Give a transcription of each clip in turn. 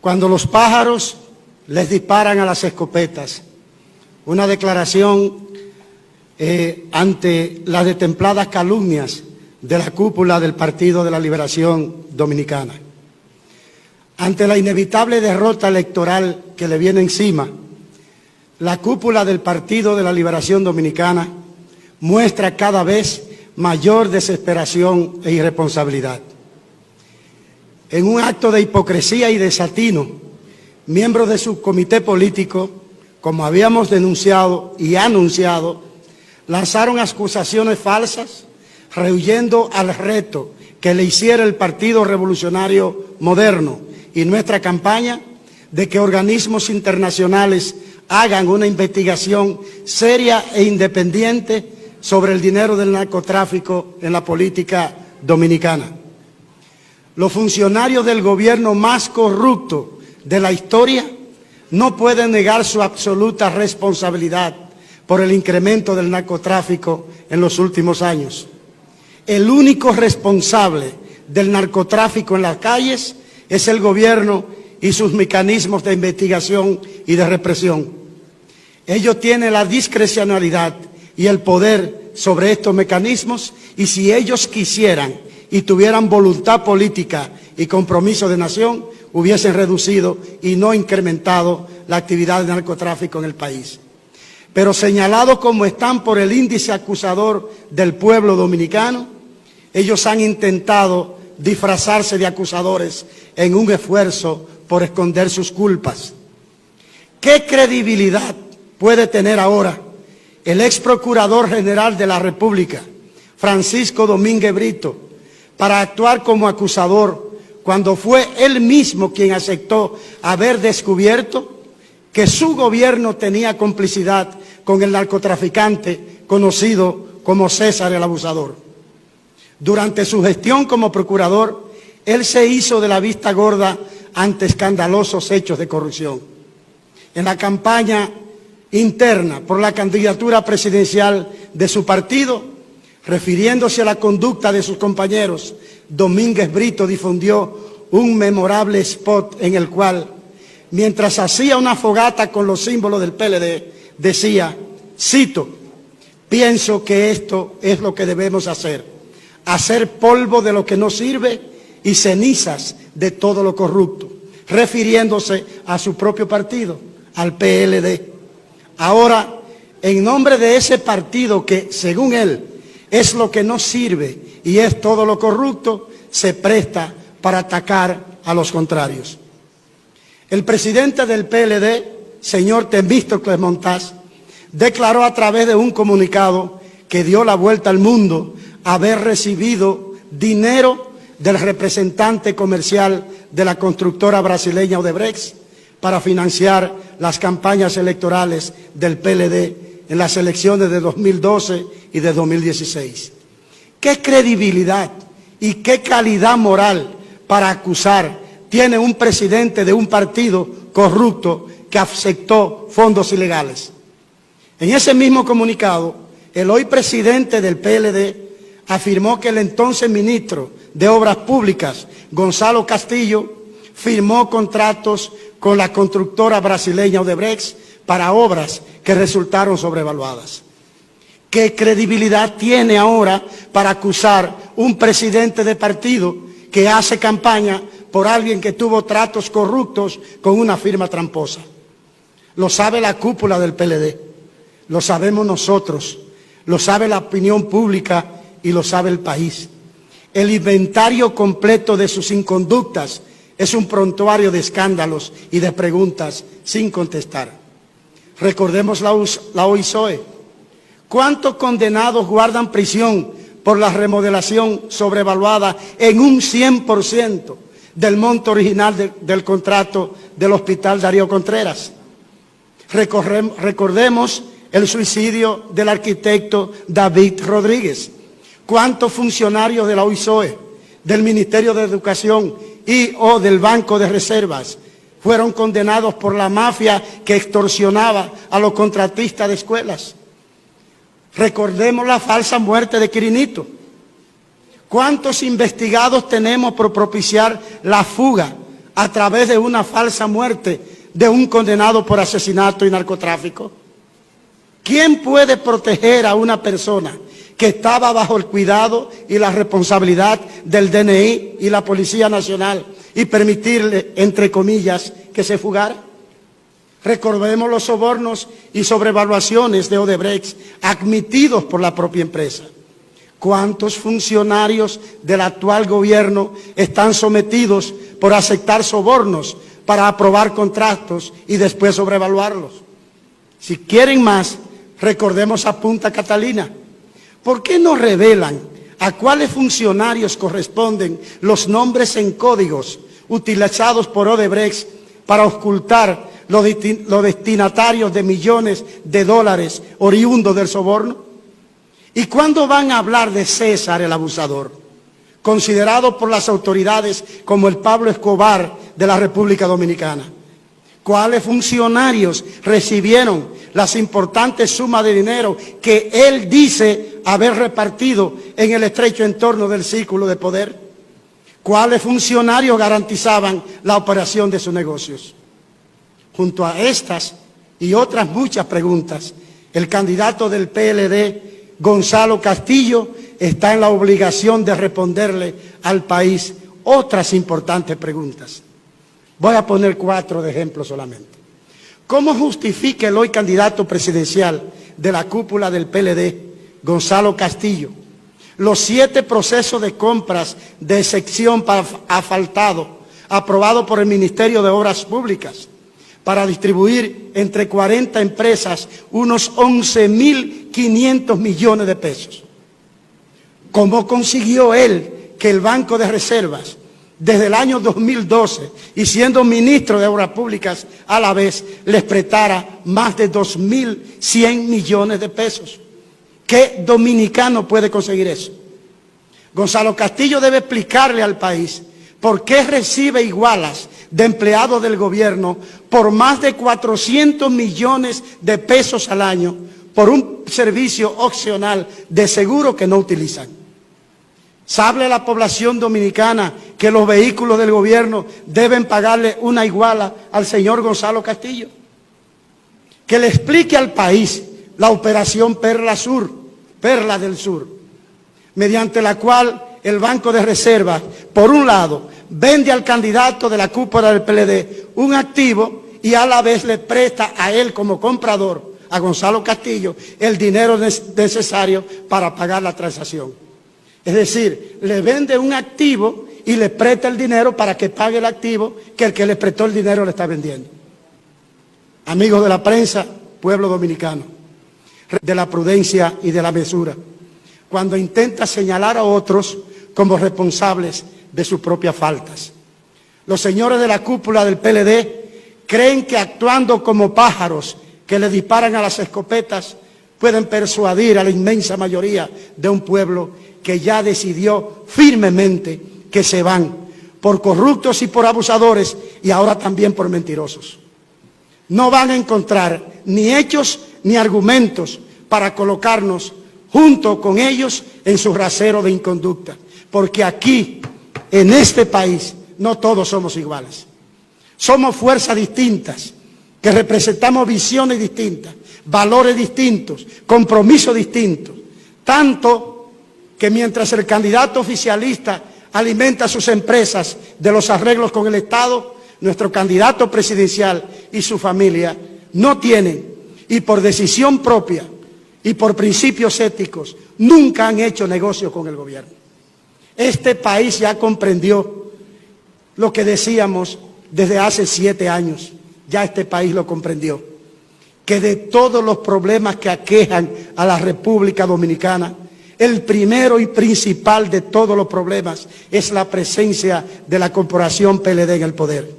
cuando los pájaros les disparan a las escopetas. Una declaración ante las destempladas calumnias de la cúpula del Partido de la Liberación Dominicana. Ante la inevitable derrota electoral que le viene encima, la cúpula del Partido de la Liberación Dominicana muestra cada vez mayor desesperación e irresponsabilidad. En un acto de hipocresía y desatino, miembros de su comité político, como habíamos denunciado y anunciado, lanzaron acusaciones falsas, rehuyendo al reto que le hiciera el Partido Revolucionario Moderno y nuestra campaña de que organismos internacionales hagan una investigación seria e independiente sobre el dinero del narcotráfico en la política dominicana. Los funcionarios del gobierno más corrupto de la historia no pueden negar su absoluta responsabilidad por el incremento del narcotráfico en los últimos años. El único responsable del narcotráfico en las calles es el gobierno y sus mecanismos de investigación y de represión. Ellos tienen la discrecionalidad y el poder sobre estos mecanismos, y si ellos quisieran y tuvieran voluntad política y compromiso de nación, hubiesen reducido y no incrementado la actividad de narcotráfico en el país. Pero señalados como están por el índice acusador del pueblo dominicano, ellos han intentado disfrazarse de acusadores en un esfuerzo por esconder sus culpas. ¿Qué credibilidad puede tener ahora el ex procurador general de la República, Francisco Domínguez Brito, para actuar como acusador cuando fue él mismo quien aceptó haber descubierto que su gobierno tenía complicidad con el narcotraficante conocido como César el Abusador? Durante su gestión como procurador, él se hizo de la vista gorda ante escandalosos hechos de corrupción. En la campaña interna por la candidatura presidencial de su partido, refiriéndose a la conducta de sus compañeros, Domínguez Brito difundió un memorable spot en el cual, mientras hacía una fogata con los símbolos del PLD, decía, cito, pienso que esto es lo que debemos hacer polvo de lo que no sirve y cenizas de todo lo corrupto, refiriéndose a su propio partido, al PLD. Ahora, en nombre de ese partido que, según él, es lo que no sirve y es todo lo corrupto, se presta para atacar a los contrarios. El presidente del PLD, señor Temístocles Montaz, declaró a través de un comunicado que dio la vuelta al mundo haber recibido dinero del representante comercial de la constructora brasileña Odebrecht para financiar las campañas electorales del PLD en las elecciones de 2012 y de 2016. ¿Qué credibilidad y qué calidad moral para acusar tiene un presidente de un partido corrupto que aceptó fondos ilegales? En ese mismo comunicado, el hoy presidente del PLD afirmó que el entonces ministro de Obras Públicas, Gonzalo Castillo, firmó contratos con la constructora brasileña Odebrecht para obras que resultaron sobrevaluadas. ¿Qué credibilidad tiene ahora para acusar un presidente de partido que hace campaña por alguien que tuvo tratos corruptos con una firma tramposa? Lo sabe la cúpula del PLD, lo sabemos nosotros, lo sabe la opinión pública y lo sabe el país. El inventario completo de sus inconductas es un prontuario de escándalos y de preguntas sin contestar. Recordemos la OISOE. ¿Cuántos condenados guardan prisión por la remodelación sobrevaluada en un 100% del monto original del contrato del Hospital Darío Contreras? Recordemos el suicidio del arquitecto David Rodríguez. ¿Cuántos funcionarios de la OISOE, del Ministerio de Educación y o del Banco de Reservas fueron condenados por la mafia que extorsionaba a los contratistas de escuelas? Recordemos la falsa muerte de Quirinito. ¿Cuántos investigados tenemos por propiciar la fuga a través de una falsa muerte de un condenado por asesinato y narcotráfico? ¿Quién puede proteger a una persona que estaba bajo el cuidado y la responsabilidad del DNI y la Policía Nacional y permitirle, entre comillas, que se fugara? Recordemos los sobornos y sobrevaluaciones de Odebrecht admitidos por la propia empresa. ¿Cuántos funcionarios del actual gobierno están sometidos por aceptar sobornos para aprobar contratos y después sobrevaluarlos? Si quieren más, recordemos a Punta Catalina. ¿Por qué no revelan a cuáles funcionarios corresponden los nombres en códigos utilizados por Odebrecht para ocultar los destinatarios de millones de dólares oriundos del soborno? ¿Y cuándo van a hablar de César el abusador, considerado por las autoridades como el Pablo Escobar de la República Dominicana? ¿Cuáles funcionarios recibieron las importantes sumas de dinero que él dice haber repartido en el estrecho entorno del círculo de poder? ¿Cuáles funcionarios garantizaban la operación de sus negocios? Junto a estas y otras muchas preguntas, el candidato del PLD, Gonzalo Castillo, está en la obligación de responderle al país otras importantes preguntas. Voy a poner 4 de ejemplos solamente. ¿Cómo justifica el hoy candidato presidencial de la cúpula del PLD, Gonzalo Castillo, los 7 procesos de compras de sección para asfaltado aprobados por el Ministerio de Obras Públicas para distribuir entre 40 empresas unos 11.500 millones de pesos? ¿Cómo consiguió él que el Banco de Reservas, desde el año 2012, y siendo ministro de Obras Públicas a la vez, les prestara más de 2.100 millones de pesos? ¿Qué dominicano puede conseguir eso? Gonzalo Castillo debe explicarle al país por qué recibe igualas de empleados del gobierno por más de 400 millones de pesos al año por un servicio opcional de seguro que no utilizan. ¿Sabe la población dominicana que los vehículos del gobierno deben pagarle una iguala al señor Gonzalo Castillo? Que le explique al país la operación Perla del Sur, mediante la cual el Banco de Reservas, por un lado, vende al candidato de la cúpula del PLD un activo y a la vez le presta a él como comprador, a Gonzalo Castillo, el dinero necesario para pagar la transacción. Es decir, le vende un activo y le presta el dinero para que pague el activo que el que le prestó el dinero le está vendiendo. Amigos de la prensa, pueblo dominicano, de la prudencia y de la mesura, cuando intenta señalar a otros como responsables de sus propias faltas. Los señores de la cúpula del PLD creen que actuando como pájaros que le disparan a las escopetas pueden persuadir a la inmensa mayoría de un pueblo que ya decidió firmemente que se van por corruptos y por abusadores y ahora también por mentirosos. No van a encontrar ni hechos ni argumentos para colocarnos junto con ellos en su rasero de inconducta, porque aquí, en este país, no todos somos iguales. Somos fuerzas distintas, que representamos visiones distintas, valores distintos, compromisos distintos, tanto que mientras el candidato oficialista alimenta sus empresas de los arreglos con el Estado, nuestro candidato presidencial y su familia no tienen, y por decisión propia y por principios éticos, nunca han hecho negocio con el gobierno. Este país ya comprendió lo que decíamos desde hace 7 años, ya este país lo comprendió, que de todos los problemas que aquejan a la República Dominicana, el primero y principal de todos los problemas es la presencia de la corporación PLD en el poder.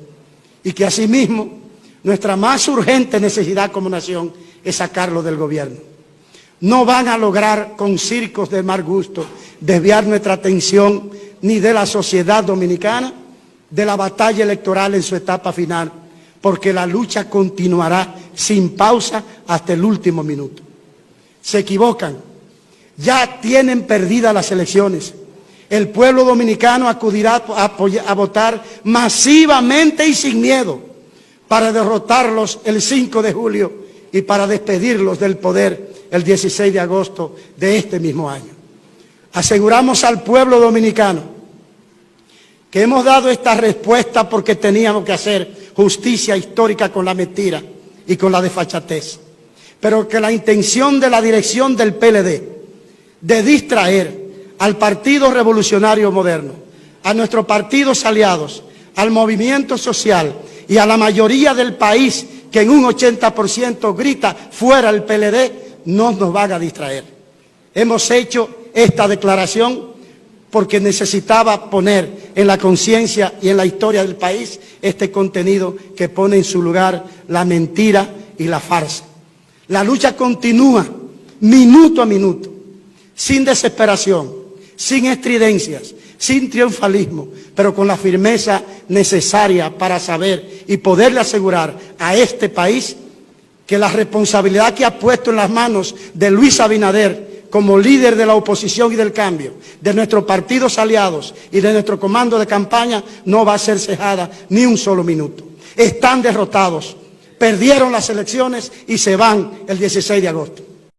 Y que asimismo, nuestra más urgente necesidad como nación es sacarlo del gobierno. No van a lograr con circos de mal gusto desviar nuestra atención ni de la sociedad dominicana, de la batalla electoral en su etapa final, porque la lucha continuará sin pausa hasta el último minuto. Se equivocan. Ya tienen perdidas las elecciones. El pueblo dominicano acudirá a votar masivamente y sin miedo para derrotarlos el 5 de julio y para despedirlos del poder el 16 de agosto de este mismo año. Aseguramos al pueblo dominicano que hemos dado esta respuesta porque teníamos que hacer justicia histórica con la mentira y con la desfachatez, pero que la intención de la dirección del PLD de distraer al Partido Revolucionario Moderno, a nuestros partidos aliados, al movimiento social y a la mayoría del país que en un 80% grita fuera el PLD, no nos van a distraer. Hemos hecho esta declaración porque necesitaba poner en la conciencia y en la historia del país este contenido que pone en su lugar la mentira y la farsa. La lucha continúa minuto a minuto, sin desesperación, sin estridencias, sin triunfalismo, pero con la firmeza necesaria para saber y poderle asegurar a este país que la responsabilidad que ha puesto en las manos de Luis Abinader como líder de la oposición y del cambio, de nuestros partidos aliados y de nuestro comando de campaña, no va a ser cejada ni un solo minuto. Están derrotados, perdieron las elecciones y se van el 16 de agosto.